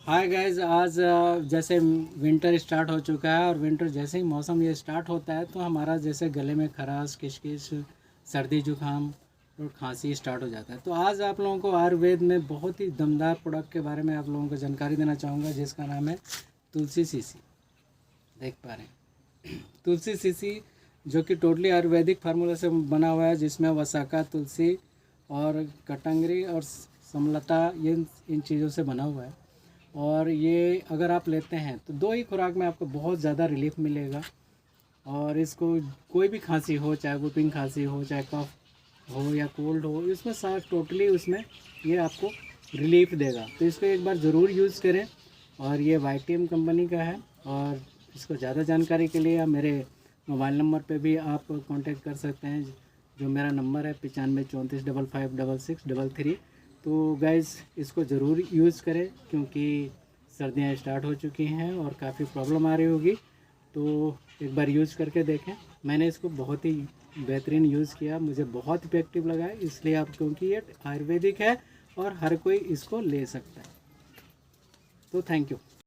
Hi guys, आज जैसे winter start हो चुका है और विंटर जैसे ही मौसम ये स्टार्ट होता है तो हमारा जैसे गले में खराश, किशकिश, सर्दी जुकाम और खांसी स्टार्ट हो जाता है। तो आज आप लोगों को आयुर्वेद में बहुत ही दमदार प्रोडक्ट के बारे में आप लोगों को जानकारी देना चाहूँगा, जिसका नाम है तुलसी सीसी। देख पा रहे हैं तुलसी सीसी, जो कि टोटली आयुर्वेदिक फार्मूला से बना हुआ है, जिसमें वसाका, तुलसी और कटंगरी और समलता, ये इन चीज़ों से बना हुआ है। और ये अगर आप लेते हैं तो 2 ही खुराक में आपको बहुत ज़्यादा रिलीफ मिलेगा। और इसको कोई भी खांसी हो, चाहे वुपिंग खांसी हो, चाहे कफ हो या कोल्ड हो, इसमें साथ टोटली उसमें ये आपको रिलीफ देगा। तो इसको एक बार ज़रूर यूज़ करें। और ये वाईटीएम कंपनी का है। और इसको ज़्यादा जानकारी के लिए आप मेरे मोबाइल नंबर पे भी आप कांटेक्ट कर सकते हैं, जो मेरा नंबर है 9534556633। तो गाइज़, इसको ज़रूर यूज़ करें, क्योंकि सर्दियाँ स्टार्ट हो चुकी हैं और काफ़ी प्रॉब्लम आ रही होगी। तो एक बार यूज़ करके देखें। मैंने इसको बहुत ही बेहतरीन यूज़ किया, मुझे बहुत इफेक्टिव लगा है, इसलिए आप, क्योंकि ये आयुर्वेदिक है और हर कोई इसको ले सकता है। तो थैंक यू।